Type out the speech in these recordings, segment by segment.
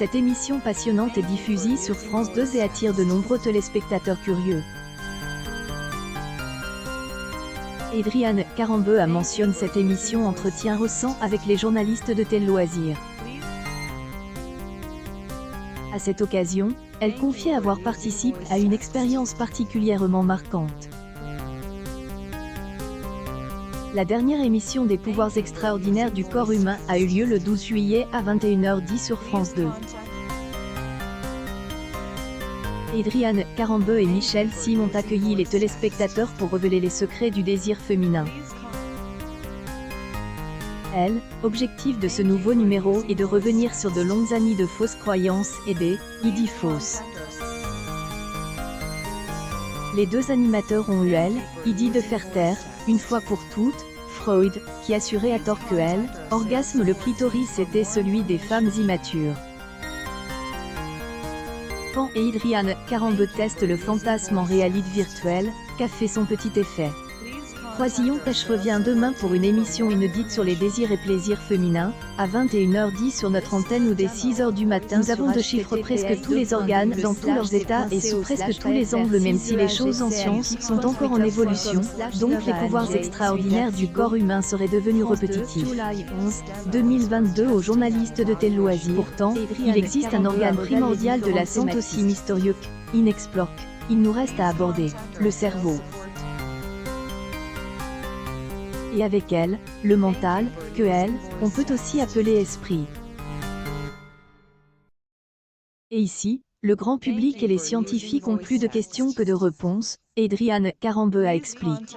Cette émission passionnante est diffusée sur France 2 et attire de nombreux téléspectateurs curieux. Adriane Karembeu mentionne cette émission entretien récent avec les journalistes de Tel Loisirs. À cette occasion, elle confie avoir participé à une expérience particulièrement marquante. La dernière émission des pouvoirs extraordinaires du corps humain a eu lieu le 12 juillet à 21h10 sur France 2. Adriane Karembeu et Michel Sim ont accueilli les téléspectateurs pour révéler les secrets du désir féminin. L'objectif de ce nouveau numéro est de revenir sur de longues années de fausses croyances et des idées fausses. Les deux animateurs ont eu l'idée de faire taire, une fois pour toutes, Freud, qui assurait à tort que orgasme le clitoris était celui des femmes immatures. Quand Adriane Karembeu teste le fantasme en réalité virtuelle, qu'a fait son petit effet. Croisillon Pêche revient demain pour une émission inédite sur les désirs et plaisirs féminins, à 21h10 sur notre antenne ou dès 6h du matin. Nous avons de chiffres presque tous les organes dans tous leurs états et sous presque tous les angles, même si les choses en science sont encore en évolution, donc les pouvoirs extraordinaires du corps humain seraient devenus répétitifs. 2022 aux journalistes de Tel Loisirs. Pourtant, il existe un organe primordial de la santé aussi mystérieux qu'inexploré. Il nous reste à aborder, le cerveau. Et avec le mental, que on peut aussi appeler esprit. Et ici, le grand public et les scientifiques ont plus de questions que de réponses, Adriane Karembeu explique.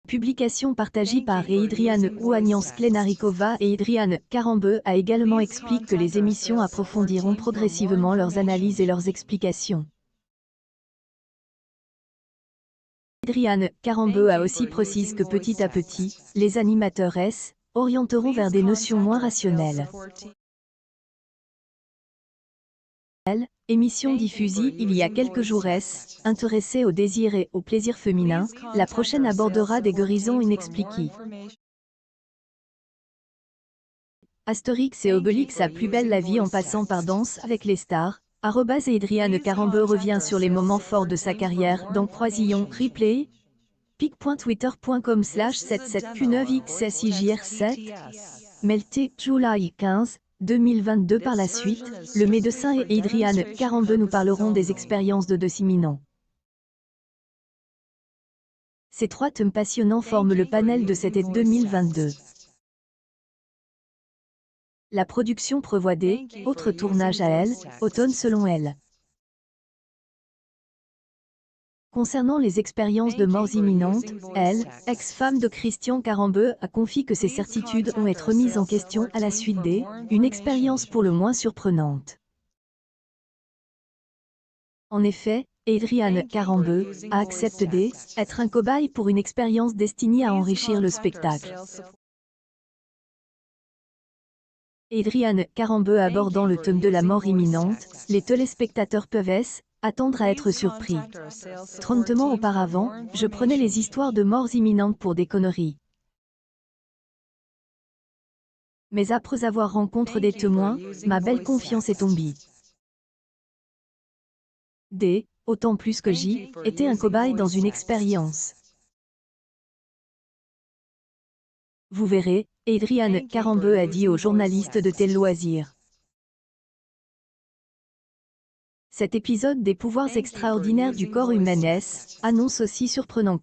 Publication partagée par Adriane Ouanians-Klenarikova et Adriane Karembeu a également expliqué que les émissions approfondiront progressivement leurs analyses et leurs explications. Adriane Karembeu a aussi précisé que petit à petit, les animateurs orienteront vers des notions moins rationnelles. Émission diffusée il y a quelques jours intéressée au désir et au plaisir féminin, la prochaine abordera des guérisons inexpliquées. Astérix et Obélix à Plus belle la vie en passant par Danse avec les stars. Adriane Karembeu revient sur les moments forts de sa carrière dans Croisillon Replay. pic.twitter.com/77q9xsijr7. Melté, July 15, 2022. Par la suite, le médecin et Adriane Karembeu nous parleront des expériences de Siminant. Ces trois thèmes passionnants forment le panel de cet été 2022. La production prévoit des autres tournages à automne selon elle. Concernant les expériences de morts imminentes, ex-femme de Christian Karembeu, a confié que ses certitudes ont été remises en question à la suite une expérience pour le moins surprenante. En effet, Adriane Karembeu a accepté d'être un cobaye pour une expérience destinée à enrichir le spectacle. Adriane Karembeu abordant le thème de la mort imminente, les téléspectateurs peuvent attendre à être surpris. 30 ans auparavant, je prenais les histoires de morts imminentes pour des conneries. Mais après avoir rencontré des témoins, ma belle confiance est tombée. Autant plus que j'y étais un cobaye dans une expérience. Vous verrez, Adriane Karembeu a dit aux journalistes de Tel Loisirs. Cet épisode des pouvoirs extraordinaires du corps humain annonce aussi surprenant.